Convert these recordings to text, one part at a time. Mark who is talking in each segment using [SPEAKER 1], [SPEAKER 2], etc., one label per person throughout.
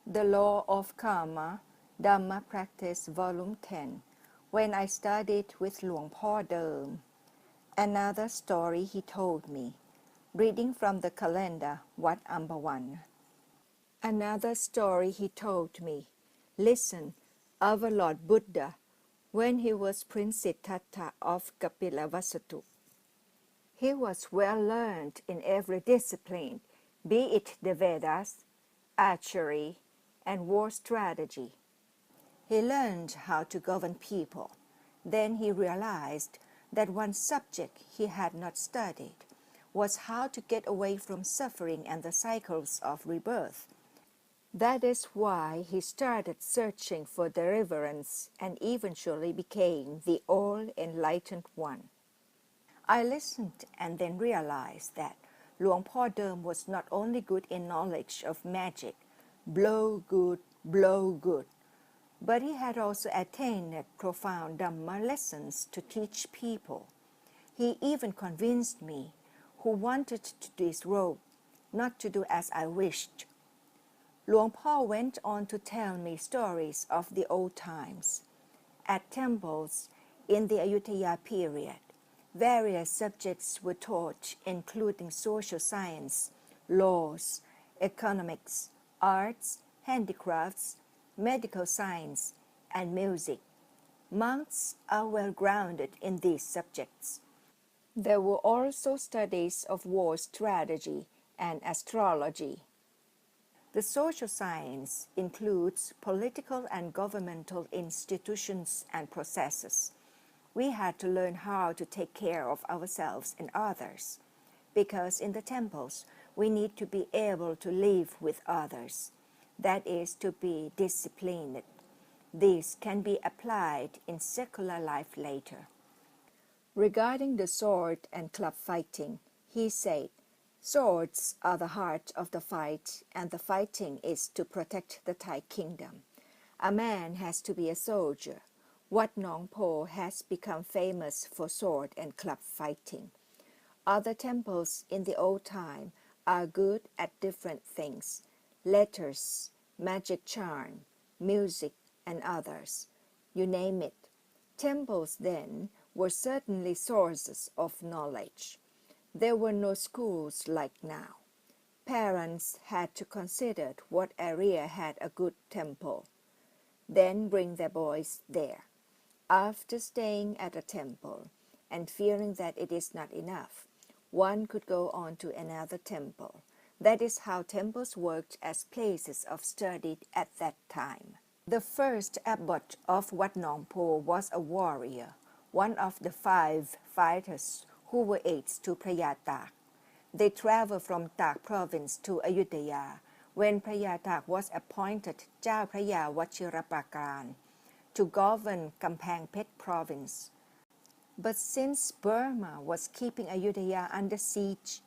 [SPEAKER 1] The Law of Karma, Dhamma Practice, Volume 10, when I studied with Luang Doem. Another story he told me, reading from the calendar, Wat Ambawan. Another story he told me, listen, our Lord Buddha, when he was Prince Siddhartha of Kapilavastu. He was well learned in every discipline, be it the Vedas, archery, and war strategy. He learned how to govern people. Then he realized that one subject he had not studied was how to get away from suffering and the cycles of rebirth. That is why he started searching for deliverance and eventually became the all-enlightened one. I listened and then realized that Luang Doem was not only good in knowledge of magic, blow good, but he had also attained profound Dhamma lessons to teach people. He even convinced me, who wanted to disrobe, not to do as I wished. Luang went on to tell me stories of the old times. At temples in the Ayutthaya period, various subjects were taught, including social science, laws, economics, arts, handicrafts, medical science, and music. Monks are well grounded in these subjects. There were also studies of war strategy and astrology. The social science includes political and governmental institutions and processes. We had to learn how to take care of ourselves and others, because in the temples we need to be able to live with others, that is, to be disciplined. This can be applied in secular life later. Regarding the sword and club fighting, he said, swords are the heart of the fight, and the fighting is to protect the Thai kingdom. A man has to be a soldier. Wat Nong has become famous for sword and club fighting. Other temples in the old time are good at different things, letters, magic charm, music, and others. You name it. Temples then were certainly sources of knowledge. There were no schools like now. Parents had to consider what area had a good temple, then bring their boys there. After staying at a temple and feeling that it is not enough, one could go on to another temple. That is how temples worked as places of study at that time. The first abbot of Wat Nong was a warrior, one of the 5 fighters who were aides to Phraya Tak. They traveled from Tak province to Ayutthaya when Phraya Tak was appointed จ้าพระยาวชิรปราการ to govern Kampang Phet province. But since Burma was keeping Ayutthaya under siege,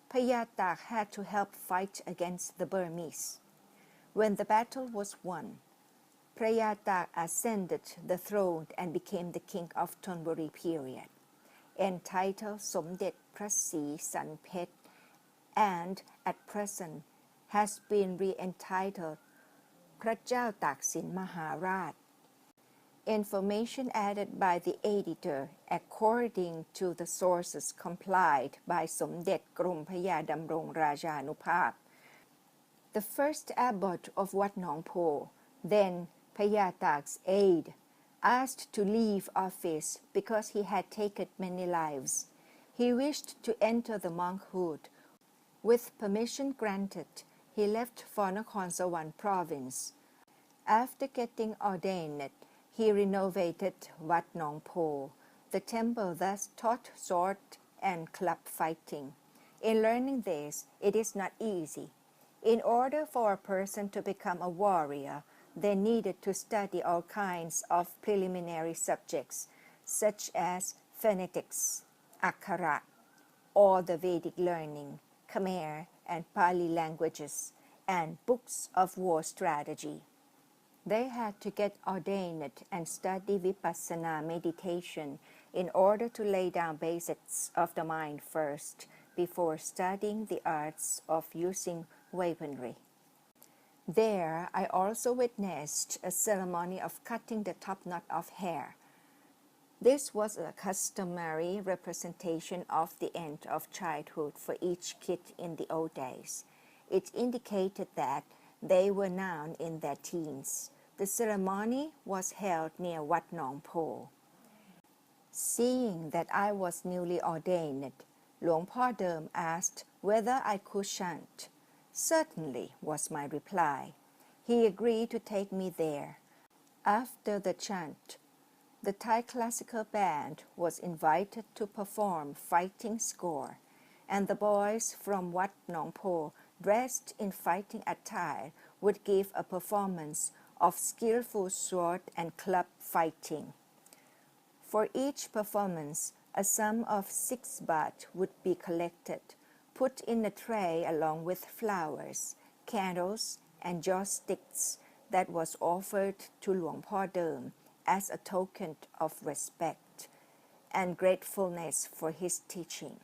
[SPEAKER 1] Phraya Tak had to help fight against the Burmese. When the battle was won, Phraya Tak ascended the throne and became the King of Thonburi Period, entitled สมเด็จพระศรีสันเพชร and at present has been re-entitled พระเจ้าตากสินมหาราช. Information added by the editor according to the sources complied by สมเด็จกรมพระยาดำรงราชานุภาพ. The first abbot of Wat Nong then Phraya Tak's aide, asked to leave office because he had taken many lives. He wished to enter the monkhood. With permission granted, he left for Nakhon Sawan province. After getting ordained, he renovated Wat Nong The temple thus taught sword and club fighting. In learning this, it is not easy. In order for a person to become a warrior, they needed to study all kinds of preliminary subjects, such as phonetics, akkara, all the Vedic learning, Khmer and Pali languages, and books of war strategy. They had to get ordained and study vipassana meditation in order to lay down basics of the mind first, before studying the arts of using weaponry. There, I also witnessed a ceremony of cutting the top knot of hair. This was a customary representation of the end of childhood for each kid in the old days. It indicated that they were now in their teens. The ceremony was held near Wat Nong Po. Seeing that I was newly ordained, Luang Doem asked whether I could chant. Certainly, was my reply. He agreed to take me there. After the chant, the Thai classical band was invited to perform fighting score, and the boys from Wat Nong Po, dressed in fighting attire, would give a performance of skillful sword and club fighting. For each performance, a sum of 6 baht would be collected, put in a tray along with flowers, candles, and joysticks that was offered to Luang Doem as a token of respect and gratefulness for his teaching.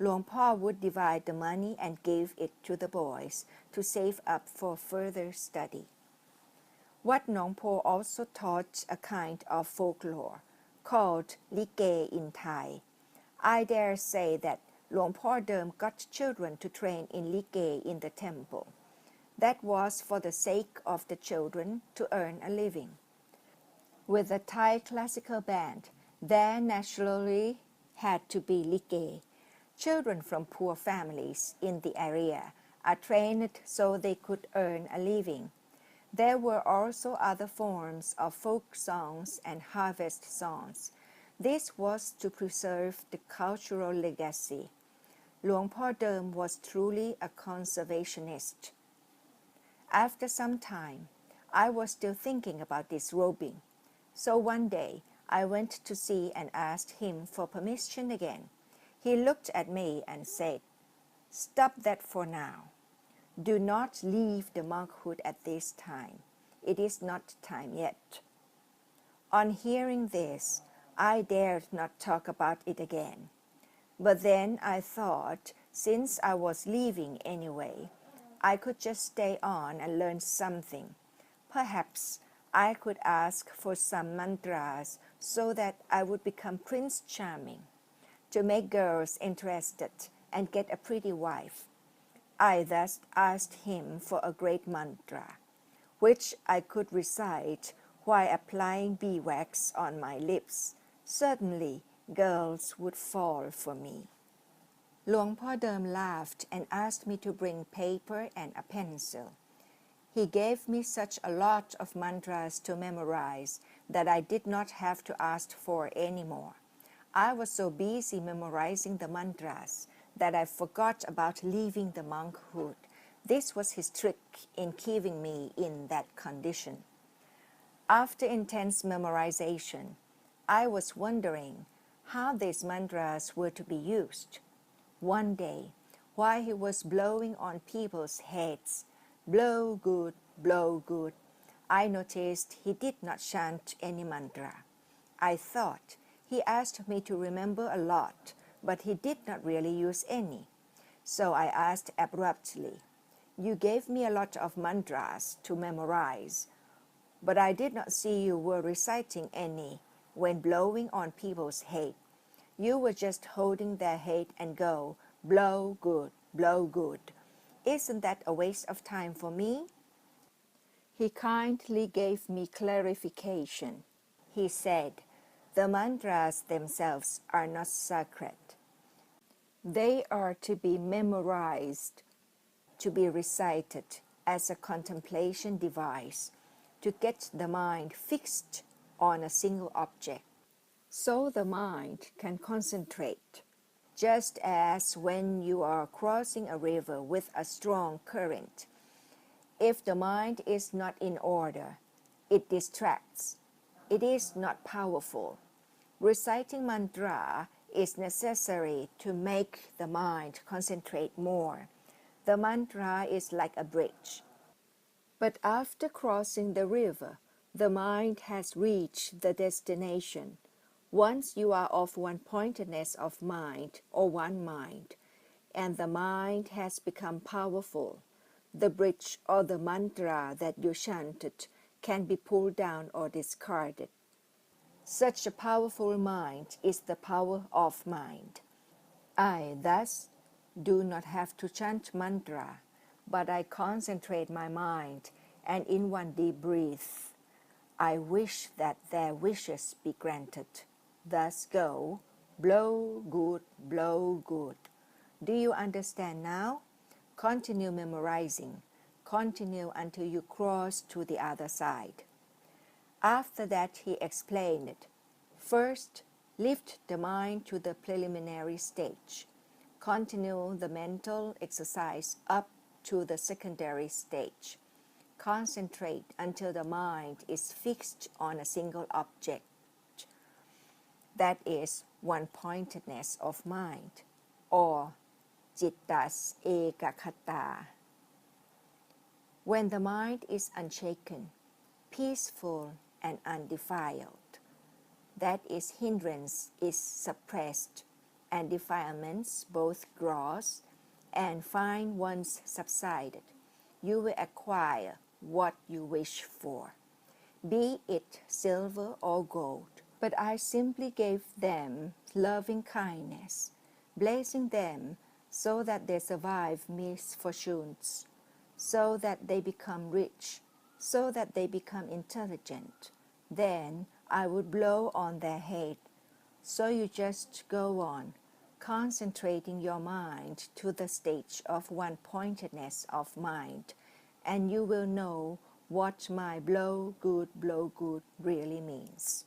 [SPEAKER 1] Luang would divide the money and give it to the boys to save up for further study. Wat Nong Po also taught a kind of folklore called Lige in Thai. I dare say that Luang Doem got children to train in Lige in the temple. That was for the sake of the children to earn a living. With the Thai classical band, there naturally had to be Lige. Children from poor families in the area are trained so they could earn a living. There were also other forms of folk songs and harvest songs. This was to preserve the cultural legacy. Luang Doem was truly a conservationist. After some time, I was still thinking about disrobing. So one day, I went to see and asked him for permission again. He looked at me and said, "Stop that for now. Do not leave the monkhood at this time. It is not time yet." On hearing this, I dared not talk about it again. But then I thought, since I was leaving anyway, I could just stay on and learn something. Perhaps I could ask for some mantras so that I would become Prince Charming, to make girls interested and get a pretty wife. I thus asked him for a great mantra, which I could recite while applying beeswax on my lips. Certainly, girls would fall for me. Luang Doem laughed and asked me to bring paper and a pencil. He gave me such a lot of mantras to memorize that I did not have to ask for any more. I was so busy memorizing the mantras that I forgot about leaving the monkhood. This was his trick in keeping me in that condition. After intense memorization, I was wondering how these mantras were to be used. One day, while he was blowing on people's heads, "Blow good, blow good," I noticed he did not chant any mantra. I thought he asked me to remember a lot, but he did not really use any. So I asked abruptly, "You gave me a lot of mantras to memorize, but I did not see you were reciting any when blowing on people's head. You were just holding their head and go, 'Blow good, blow good.' Isn't that a waste of time for me?" He kindly gave me clarification. He said, "The mantras themselves are not sacred. They are to be memorized, to be recited as a contemplation device, to get the mind fixed on a single object, so the mind can concentrate. Just as when you are crossing a river with a strong current, if the mind is not in order, it distracts. It is not powerful. Reciting mantra is necessary to make the mind concentrate more. The mantra is like a bridge. But after crossing the river, the mind has reached the destination. Once you are of one-pointedness of mind or one mind, and the mind has become powerful, the bridge or the mantra that you chanted can be pulled down or discarded. Such a powerful mind is the power of mind. I thus do not have to chant mantra, but I concentrate my mind, and in one deep breath, I wish that their wishes be granted. Thus go, blow good, blow good. Do you understand now? Continue memorizing. Continue until you cross to the other side. After that, he explained, first, lift the mind to the preliminary stage. Continue the mental exercise up to the secondary stage. Concentrate until the mind is fixed on a single object. That is one-pointedness of mind, or Jittas Ekakata. When the mind is unshaken, peaceful and undefiled, that is, hindrance is suppressed, and defilements, both gross and fine ones, subsided, you will acquire what you wish for, be it silver or gold. But I simply gave them loving kindness, blessing them so that they survive misfortunes, so that they become rich, so that they become intelligent. Then I would blow on their head. So you just go on, concentrating your mind to the stage of one-pointedness of mind, and you will know what my blow good really means.